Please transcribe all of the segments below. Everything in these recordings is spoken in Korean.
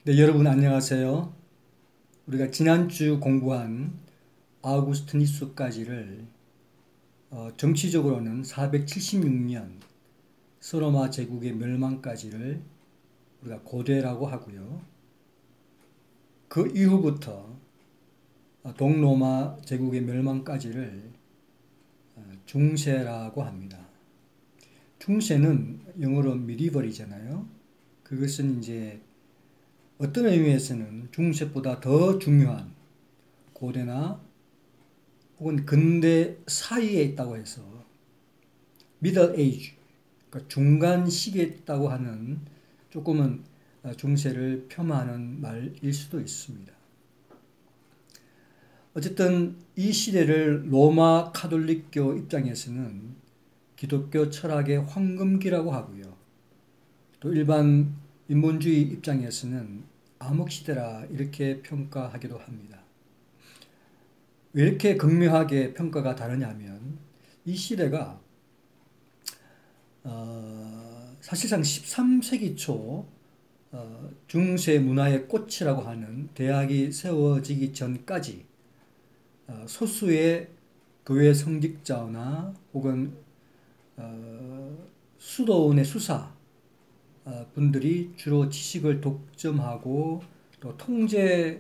네, 여러분 안녕하세요. 우리가 지난주 공부한 아우구스티누스까지를 정치적으로는 476년 서로마 제국의 멸망까지를 우리가 고대라고 하고요. 그 이후부터 동로마 제국의 멸망까지를 중세라고 합니다. 중세는 영어로 medieval이잖아요. 그것은 이제 어떤 의미에서는 중세보다 더 중요한 고대나 혹은 근대 사이에 있다고 해서 middle age, 그러니까 중간 시기에 있다고 하는 조금은 중세를 폄하하는 말일 수도 있습니다. 어쨌든 이 시대를 로마 카톨릭교 입장에서는 기독교 철학의 황금기라고 하고요. 또 일반 인본주의 입장에서는 암흑시대라 이렇게 평가하기도 합니다. 왜 이렇게 극명하게 평가가 다르냐면 이 시대가 사실상 13세기 초 중세 문화의 꽃이라고 하는 대학이 세워지기 전까지 소수의 교회 성직자나 혹은 수도원의 수사 분들이 주로 지식을 독점하고 또 통제하였기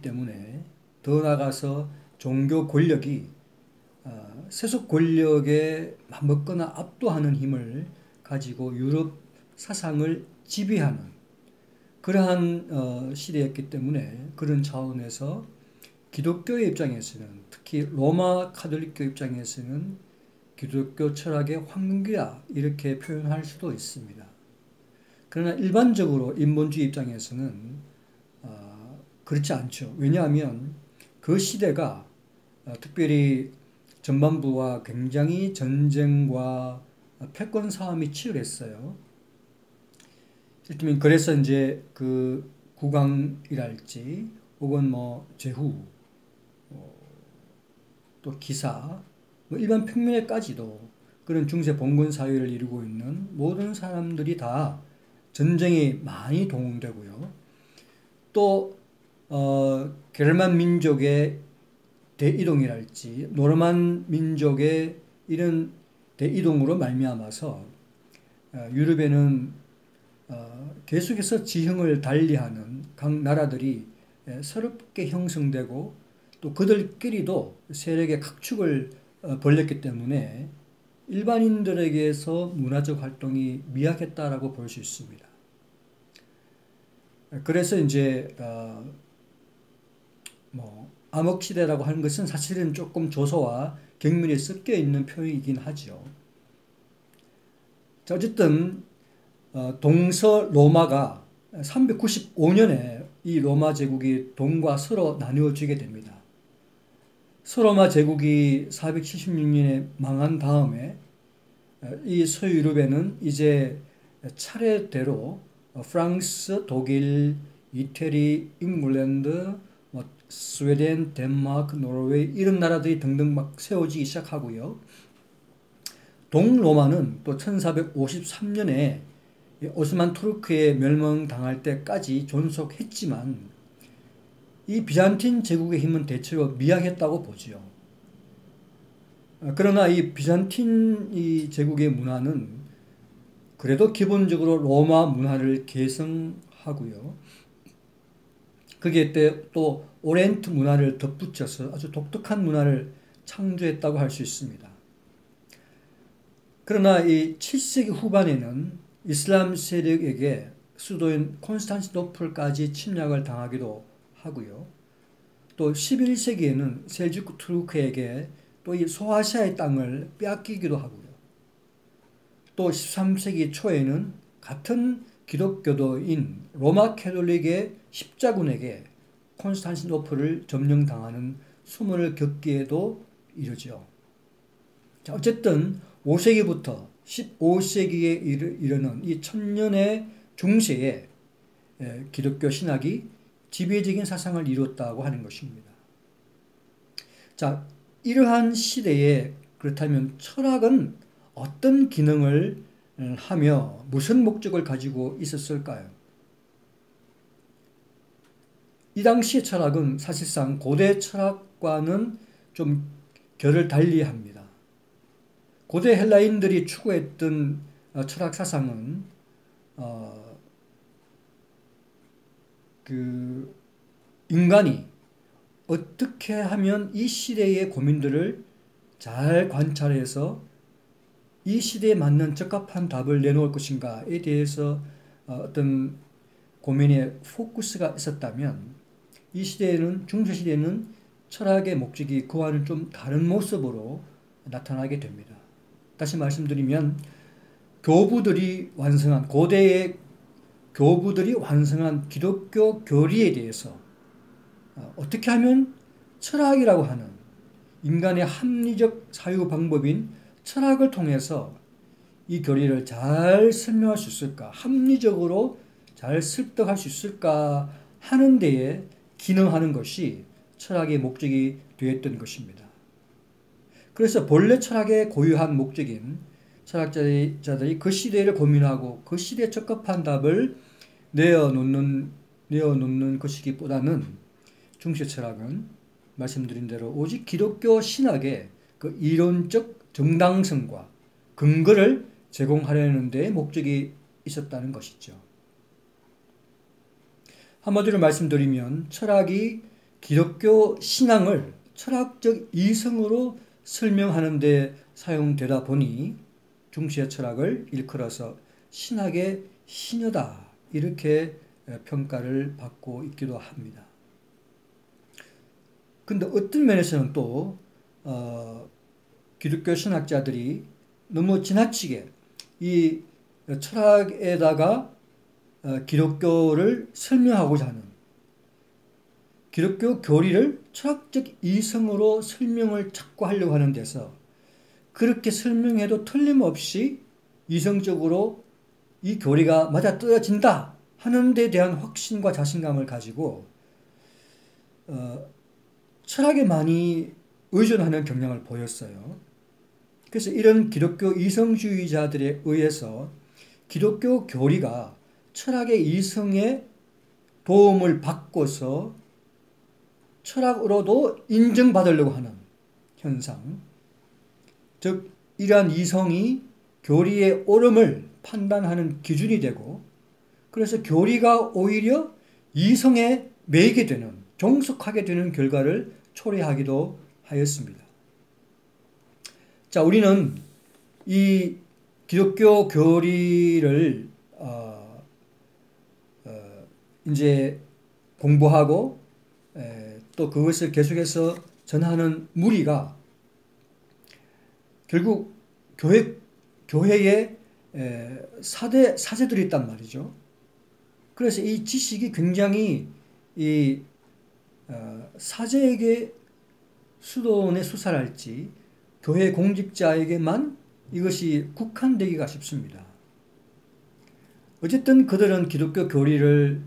때문에 더 나아가서 종교 권력이 세속 권력에 맞먹거나 압도하는 힘을 가지고 유럽 사상을 지배하는 그러한 시대였기 때문에 그런 차원에서 기독교의 입장에서는 특히 로마 카톨릭교 입장에서는 기독교 철학의 황금기다 이렇게 표현할 수도 있습니다. 그러나 일반적으로 인본주의 입장에서는 그렇지 않죠. 왜냐하면 그 시대가 특별히 전반부와 굉장히 전쟁과 패권 싸움이 치열했어요. 일테면 그래서 이제 그 국왕이랄지 혹은 뭐 제후 또 기사 뭐 일반 평민에까지도 그런 중세 봉건 사회를 이루고 있는 모든 사람들이 다 전쟁에 많이 동원되고요. 또 게르만 민족의 대이동이랄지 노르만 민족의 이런 대이동으로 말미암아서 유럽에는 계속해서 지형을 달리하는 각 나라들이 새롭게 형성되고 또 그들끼리도 세력의 각축을 벌였기 때문에 일반인들에게서 문화적 활동이 미약했다라고 볼 수 있습니다. 그래서 이제 뭐 암흑시대라고 하는 것은 사실은 조금 조소와 경륜이 섞여 있는 표현이긴 하죠. 자, 어쨌든 동서 로마가 395년에 이 로마 제국이 동과 서로 나누어지게 됩니다. 서로마 제국이 476년에 망한 다음에 이 서유럽에는 이제 차례대로 프랑스, 독일, 이태리, 잉글랜드, 뭐 스웨덴, 덴마크, 노르웨이 이런 나라들이 등등 막 세워지기 시작하고요. 동로마는 또 1453년에 오스만 투르크에 멸망당할 때까지 존속했지만 이 비잔틴 제국의 힘은 대체로 미약했다고 보지요. 그러나 이 비잔틴 이 제국의 문화는 그래도 기본적으로 로마 문화를 계승하고요. 거기에 또 오리엔트 문화를 덧붙여서 아주 독특한 문화를 창조했다고 할 수 있습니다. 그러나 이 7세기 후반에는 이슬람 세력에게 수도인 콘스탄티노플까지 침략을 당하기도 하고요. 또 11세기에는 셀주크 투르크에게 또 이 소아시아의 땅을 빼앗기기도 하고요. 또 13세기 초에는 같은 기독교도인 로마 캐톨릭의 십자군에게 콘스탄티노플을 점령당하는 수모를 겪기에도 이르죠. 자, 어쨌든 5세기부터 15세기에 이르는 이 천년의 중세에 기독교 신학이 지배적인 사상을 이뤘다고 하는 것입니다. 자, 이러한 시대에 그렇다면 철학은 어떤 기능을 하며 무슨 목적을 가지고 있었을까요? 이 당시의 철학은 사실상 고대 철학과는 좀 결을 달리합니다. 고대 헬라인들이 추구했던 철학 사상은 그 인간이 어떻게 하면 이 시대의 고민들을 잘 관찰해서 이 시대에 맞는 적합한 답을 내놓을 것인가에 대해서 어떤 고민의 포커스가 있었다면 이 시대에는 중세시대에는 철학의 목적이 그와는 좀 다른 모습으로 나타나게 됩니다. 다시 말씀드리면 교부들이 완성한 고대의 교부들이 완성한 기독교 교리에 대해서 어떻게 하면 철학이라고 하는 인간의 합리적 사유 방법인 철학을 통해서 이 교리를 잘 설명할 수 있을까, 합리적으로 잘 설득할 수 있을까 하는 데에 기능하는 것이 철학의 목적이 되었던 것입니다. 그래서 본래 철학의 고유한 목적인 철학자들이 그 시대를 고민하고 그 시대에 적합한 답을 내어놓는 것이기보다는 중세 철학은 말씀드린 대로 오직 기독교 신학의 그 이론적 정당성과 근거를 제공하려는 데 목적이 있었다는 것이죠. 한마디로 말씀드리면 철학이 기독교 신앙을 철학적 이성으로 설명하는 데 사용되다 보니 중세 철학을 일컬어서 신학의 신여다 이렇게 평가를 받고 있기도 합니다. 근데 어떤 면에서는 또 기독교 신학자들이 너무 지나치게 이 철학에다가 기독교를 설명하고자 하는 기독교 교리를 철학적 이성으로 설명을 자꾸 하려고 하는 데서 그렇게 설명해도 틀림없이 이성적으로 이 교리가 맞아떨어진다 하는 데 대한 확신과 자신감을 가지고 철학에 많이 의존하는 경향을 보였어요. 그래서 이런 기독교 이성주의자들에 의해서 기독교 교리가 철학의 이성의 도움을 받고서 철학으로도 인정받으려고 하는 현상, 즉 이러한 이성이 교리의 옳음을 판단하는 기준이 되고 그래서 교리가 오히려 이성에 매이게 되는, 종속하게 되는 결과를 초래하기도 하였습니다. 자, 우리는 이 기독교 교리를 이제 공부하고 또 그것을 계속해서 전하는 무리가 결국 교회에 사제들이 있단 말이죠. 그래서 이 지식이 굉장히 이 사제에게 수도원에 수살할지 교회 공직자에게만 이것이 국한되기가 쉽습니다. 어쨌든 그들은 기독교 교리를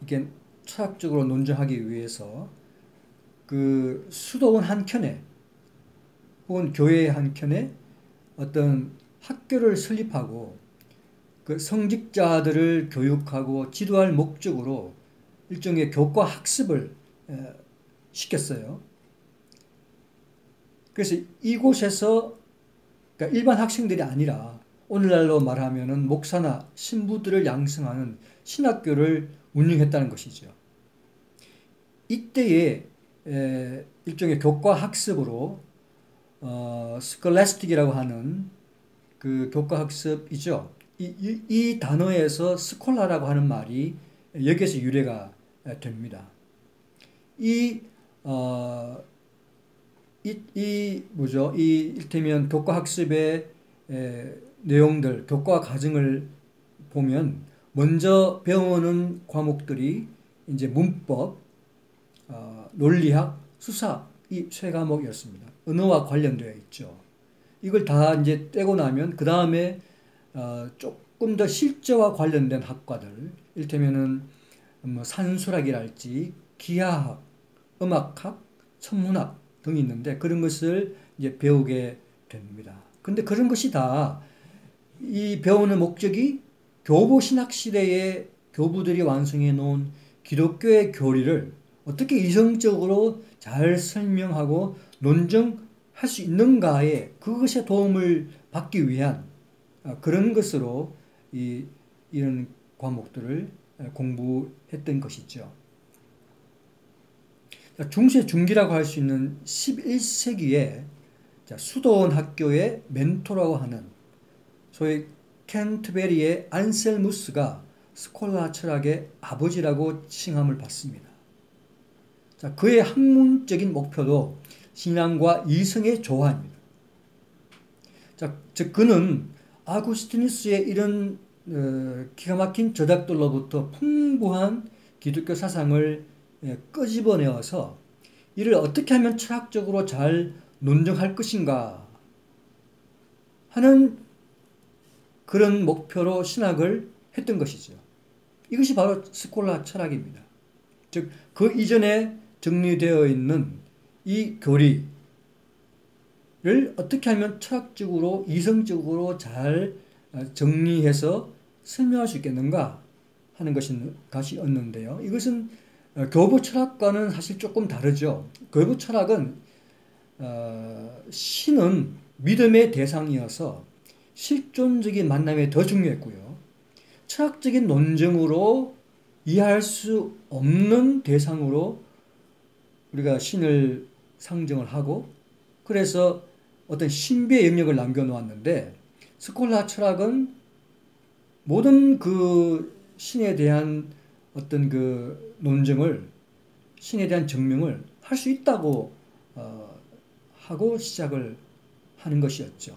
이게 철학적으로 논증하기 위해서 그 수도원 한켠에 혹은 교회 한켠에 어떤 학교를 설립하고 그 성직자들을 교육하고 지도할 목적으로 일종의 교과 학습을 시켰어요. 그래서 이곳에서 그러니까 일반 학생들이 아니라 오늘날로 말하면은 목사나 신부들을 양성하는 신학교를 운영했다는 것이죠. 이때에 일종의 교과 학습으로 스콜라스틱이라고 하는 그 교과 학습이죠. 이 단어에서 스콜라라고 하는 말이 여기에서 유래가 됩니다. 일테면 교과 학습의 내용들, 교과 과정을 보면 먼저 배우는 과목들이 이제 문법, 논리학, 수사 이 세 과목이었습니다. 언어와 관련되어 있죠. 이걸 다 이제 떼고 나면 그 다음에 조금 더 실제와 관련된 학과들, 일테면은 뭐 산수학이랄지 기하학, 음악학, 천문학 등이 있는데 그런 것을 이제 배우게 됩니다. 근데 그런 것이 다 이 배우는 목적이 교부 신학 시대에 교부들이 완성해 놓은 기독교의 교리를 어떻게 이성적으로 잘 설명하고 논증할 수 있는가에 그것에 도움을 받기 위한 그런 것으로 이런 과목들을 공부했던 것이죠. 중세 중기라고 할 수 있는 11세기에 수도원 학교의 멘토라고 하는 소위 캔터베리의 안셀무스가 스콜라 철학의 아버지라고 칭함을 받습니다. 그의 학문적인 목표도 신앙과 이성의 조화입니다. 즉 그는 아구스티누스의 이런 기가 막힌 저작들로부터 풍부한 기독교 사상을 끄집어내어서 이를 어떻게 하면 철학적으로 잘 논증할 것인가 하는 그런 목표로 신학을 했던 것이죠. 이것이 바로 스콜라 철학입니다. 즉 그 이전에 정리되어 있는 이 교리를 어떻게 하면 철학적으로 이성적으로 잘 정리해서 설명할 수 있겠는가 하는 것이었는데요. 이것은 교부 철학과는 사실 조금 다르죠. 교부 철학은 신은 믿음의 대상이어서 실존적인 만남에 더 중요했고요. 철학적인 논증으로 이해할 수 없는 대상으로 우리가 신을 상정을 하고 그래서 어떤 신비의 영역을 남겨놓았는데 스콜라 철학은 모든 그 신에 대한 어떤 그 논증을 신에 대한 증명을 할 수 있다고 하고 시작을 하는 것이었죠.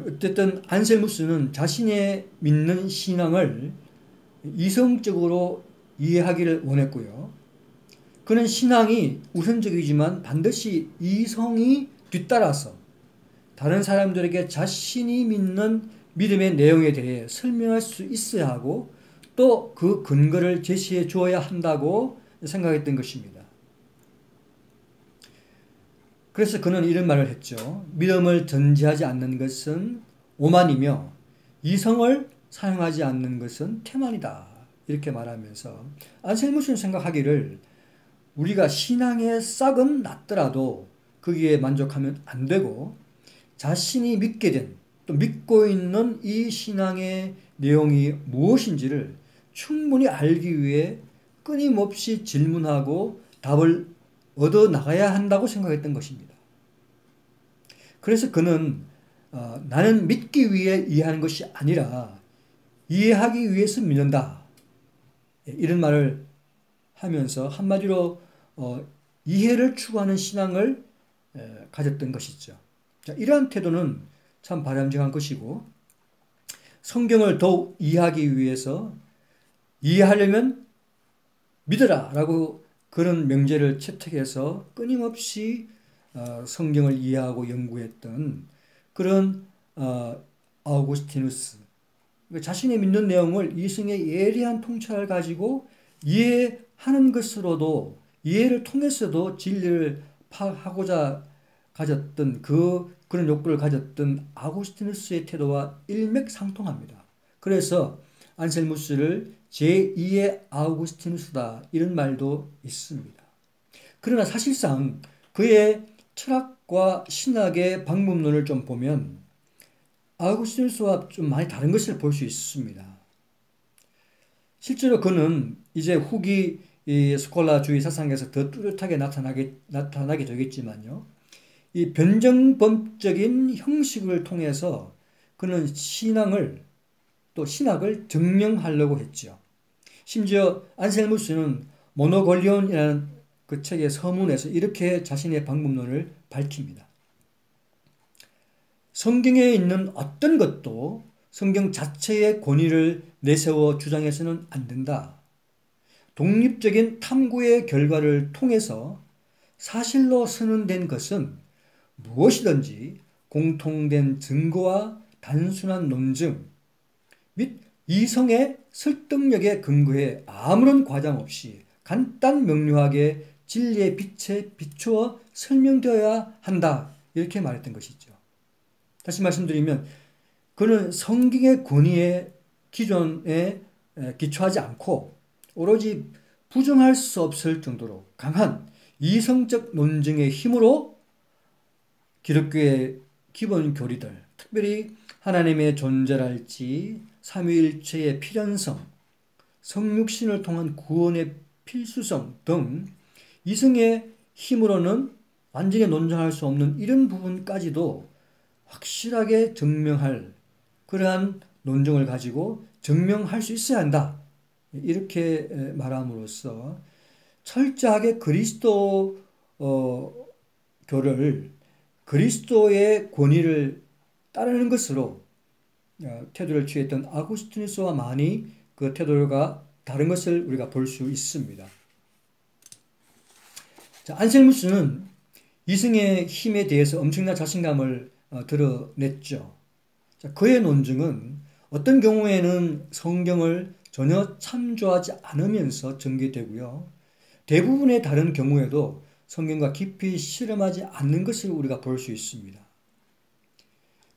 어쨌든 안셀무스는 자신의 믿는 신앙을 이성적으로 이해하기를 원했고요. 그는 신앙이 우선적이지만 반드시 이성이 뒤따라서 다른 사람들에게 자신이 믿는 믿음의 내용에 대해 설명할 수 있어야 하고 또 그 근거를 제시해 주어야 한다고 생각했던 것입니다. 그래서 그는 이런 말을 했죠. 믿음을 전제하지 않는 것은 오만이며 이성을 사용하지 않는 것은 태만이다. 이렇게 말하면서 안셀무스는 생각하기를 우리가 신앙의 싹은 났더라도 거기에 만족하면 안 되고 자신이 믿게 된 또 믿고 있는 이 신앙의 내용이 무엇인지를 충분히 알기 위해 끊임없이 질문하고 답을 얻어 나가야 한다고 생각했던 것입니다. 그래서 그는 나는 믿기 위해 이해하는 것이 아니라 이해하기 위해서 믿는다. 이런 말을 하면서 한마디로 이해를 추구하는 신앙을 가졌던 것이죠. 자, 이러한 태도는 참 바람직한 것이고 성경을 더욱 이해하기 위해서 이해하려면 믿어라 라고 그런 명제를 채택해서 끊임없이 성경을 이해하고 연구했던 그런 아우구스티누스 자신의 믿는 내용을 이성의 예리한 통찰을 가지고 이해하는 것으로도 이해를 통해서도 진리를 파악하고자 가졌던 그런 욕구를 가졌던 아구스티누스의 태도와 일맥상통합니다. 그래서 안셀무스를 제2의 아우구스티누스다 이런 말도 있습니다. 그러나 사실상 그의 철학과 신학의 방법론을 좀 보면 아우구스티누스와 좀 많이 다른 것을 볼 수 있습니다. 실제로 그는 이제 후기 스콜라주의 사상에서 더 뚜렷하게 나타나게 되겠지만요. 이 변정법적인 형식을 통해서 그는 신학을 증명하려고 했죠. 심지어 안셀무스는 모노골리온이라는 그 책의 서문에서 이렇게 자신의 방법론을 밝힙니다. 성경에 있는 어떤 것도 성경 자체의 권위를 내세워 주장해서는 안 된다. 독립적인 탐구의 결과를 통해서 사실로 선언된 것은 무엇이든지 공통된 증거와 단순한 논증 및 이성의 설득력에 근거해 아무런 과장 없이 간단 명료하게 진리의 빛에 비추어 설명되어야 한다. 이렇게 말했던 것이죠. 다시 말씀드리면 그는 성경의 권위의 기존에 기초하지 않고 오로지 부정할 수 없을 정도로 강한 이성적 논증의 힘으로 기독교의 기본 교리들, 특별히 하나님의 존재랄지 삼위일체의 필연성, 성육신을 통한 구원의 필수성 등 이성의 힘으로는 완전히 논증할 수 없는 이런 부분까지도 확실하게 증명할 그러한 논증을 가지고 증명할 수 있어야 한다. 이렇게 말함으로써 철저하게 교를 그리스도의 권위를 따르는 것으로 태도를 취했던 아구스티누스와 많이 그 태도가 다른 것을 우리가 볼 수 있습니다. 자, 안셀무스는 이성의 힘에 대해서 엄청난 자신감을 드러냈죠. 자, 그의 논증은 어떤 경우에는 성경을 전혀 참조하지 않으면서 전개되고요. 대부분의 다른 경우에도 성경과 깊이 실험하지 않는 것을 우리가 볼 수 있습니다.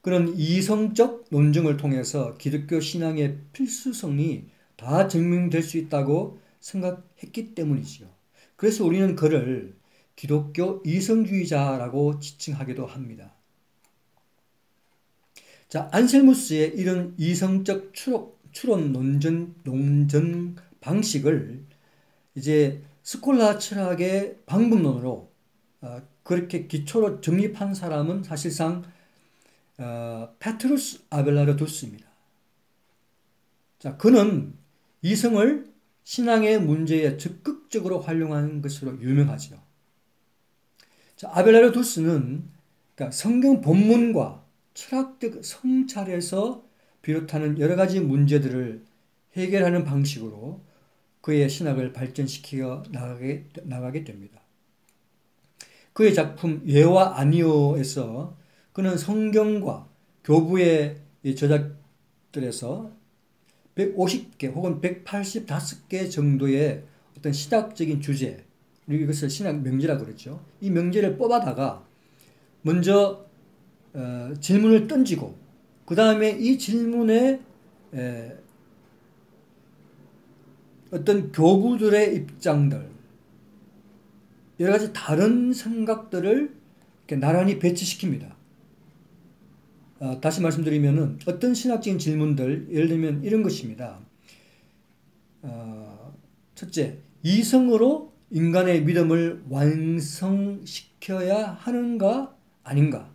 그런 이성적 논증을 통해서 기독교 신앙의 필수성이 다 증명될 수 있다고 생각했기 때문이지요. 그래서 우리는 그를 기독교 이성주의자라고 지칭하기도 합니다. 자, 안셀무스의 이런 이성적 추론 논전 방식을 이제 스콜라 철학의 방법론으로 그렇게 기초로 정립한 사람은 사실상 페트루스 아벨라르두스입니다. 자, 그는 이성을 신앙의 문제에 적극적으로 활용하는 것으로 유명하죠. 자, 아벨라르두스는 그러니까 성경 본문과 철학적 성찰에서 비롯하는 여러 가지 문제들을 해결하는 방식으로 그의 신학을 발전시켜 나가게 됩니다. 그의 작품 예와 아니오에서 그는 성경과 교부의 저작들에서 150개 혹은 185개 정도의 어떤 신학적인 주제, 이것을 신학 명제라고 그러죠. 이 명제를 뽑아다가 먼저 질문을 던지고 그 다음에 이 질문에 어떤 교부들의 입장들, 여러 가지 다른 생각들을 이렇게 나란히 배치시킵니다. 다시 말씀드리면은 어떤 신학적인 질문들, 예를 들면 이런 것입니다. 첫째, 이성으로 인간의 믿음을 완성시켜야 하는가 아닌가?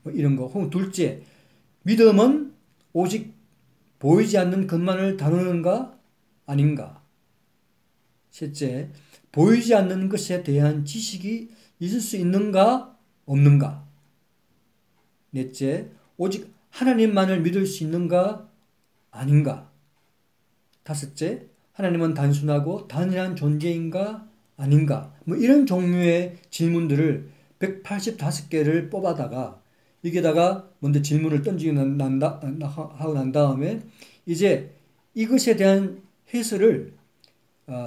뭐 이런 거. 혹은 둘째, 믿음은 오직 보이지 않는 것만을 다루는가 아닌가? 셋째, 보이지 않는 것에 대한 지식이 있을 수 있는가 없는가? 넷째, 오직 하나님만을 믿을 수 있는가 아닌가? 다섯째, 하나님은 단순하고 단일한 존재인가 아닌가? 뭐 이런 종류의 질문들을 185개를 뽑아다가 여기다가 먼저 질문을 던지고 하고 난 다음에 이제 이것에 대한 해설을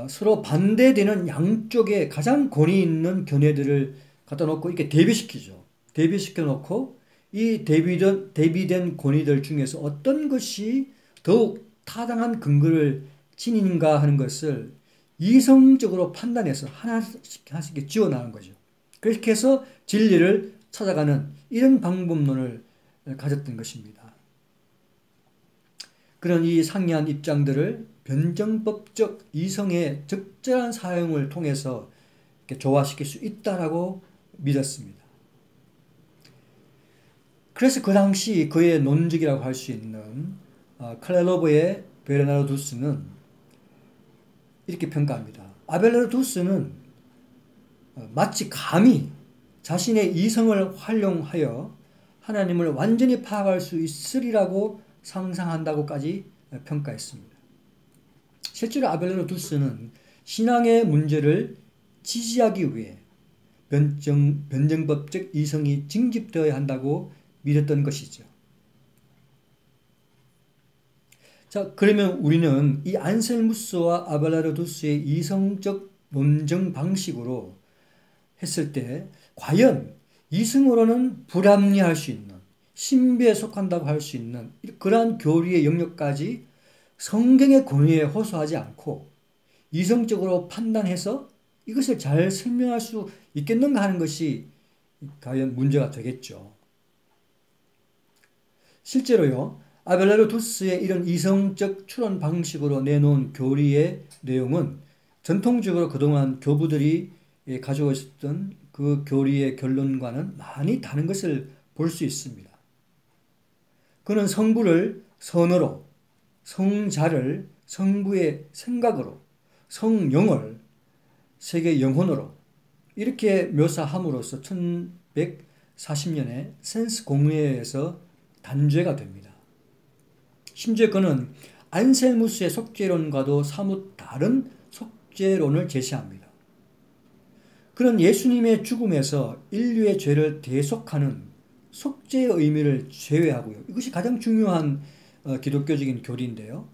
서로 반대되는 양쪽에 가장 권위 있는 견해들을 갖다 놓고 이렇게 대비시키죠. 대비시켜 놓고 이 대비된 권위들 중에서 어떤 것이 더욱 타당한 근거를 지니는가 하는 것을 이성적으로 판단해서 하나씩 지어나가는 거죠. 그렇게 해서 진리를 찾아가는 이런 방법론을 가졌던 것입니다. 그런 이 상이한 입장들을 변정법적 이성의 적절한 사용을 통해서 이렇게 조화시킬 수 있다라고 믿었습니다. 그래서 그 당시 그의 논직이라고 할 수 있는 클레로브의 베르나르두스는 이렇게 평가합니다. 아벨라르두스는 마치 감히 자신의 이성을 활용하여 하나님을 완전히 파악할 수 있으리라고 상상한다고까지 평가했습니다. 실제로 아벨라르두스는 신앙의 문제를 지지하기 위해 변정법적 이성이 징집되어야 한다고 믿었던 것이죠. 자, 그러면 우리는 이 안셀무스와 아벨라르두스의 이성적 논증 방식으로 했을 때 과연 이성으로는 불합리할 수 있는 신비에 속한다고 할 수 있는 그러한 교리의 영역까지 성경의 권위에 호소하지 않고 이성적으로 판단해서 이것을 잘 설명할 수 있겠는가 하는 것이 과연 문제가 되겠죠. 실제로요, 아벨라르투스의 이런 이성적 추론 방식으로 내놓은 교리의 내용은 전통적으로 그동안 교부들이 가지고 있었던 그 교리의 결론과는 많이 다른 것을 볼 수 있습니다. 그는 성부를 선으로, 성자를 성부의 생각으로, 성령을 세계 영혼으로 이렇게 묘사함으로써 1140년에 센스 공회에서 단죄가 됩니다. 심지어 그는 안셀무스의 속죄론과도 사뭇 다른 속죄론을 제시합니다. 그는 예수님의 죽음에서 인류의 죄를 대속하는 속죄의 의미를 제외하고요. 이것이 가장 중요한 기독교적인 교리인데요.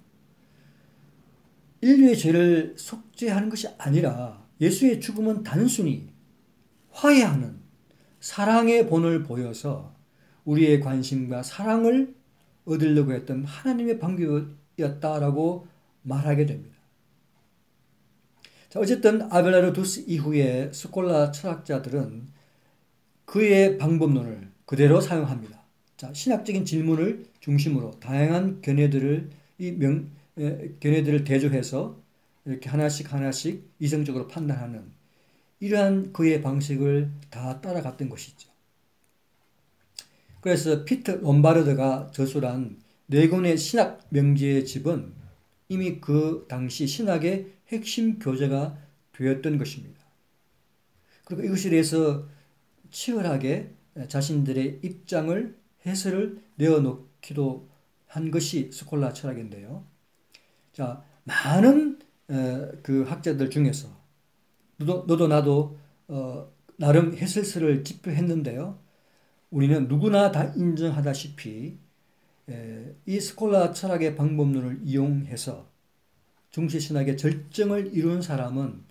인류의 죄를 속죄하는 것이 아니라 예수의 죽음은 단순히 화해하는 사랑의 본을 보여서 우리의 관심과 사랑을 얻으려고 했던 하나님의 방법이었다라고 말하게 됩니다. 자, 어쨌든 아벨라르투스 이후에 스콜라 철학자들은 그의 방법론을 그대로 사용합니다. 자, 신학적인 질문을 중심으로 다양한 견해들을 대조해서 이렇게 하나씩 이성적으로 판단하는 이러한 그의 방식을 다 따라갔던 것이죠. 그래서 피터 롬바르드가 저술한 네 권의 신학 명제의 집은 이미 그 당시 신학의 핵심 교재가 되었던 것입니다. 그리고 이것에 대해서 치열하게 자신들의 입장을 해설을 내어놓기도 한 것이 스콜라 철학인데요. 자, 많은 그 학자들 중에서 너도 나도 나름 해설서를 집필했는데요. 우리는 누구나 다 인정하다시피 이 스콜라 철학의 방법론을 이용해서 중세신학의 절정을 이룬 사람은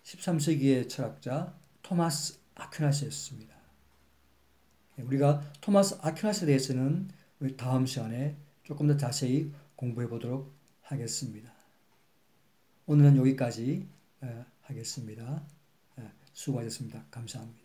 13세기의 철학자 토마스 아퀴나스였습니다. 우리가 토마스 아퀴나스에 대해서는 다음 시간에 조금 더 자세히 공부해 보도록 하겠습니다. 오늘은 여기까지 하겠습니다. 수고하셨습니다. 감사합니다.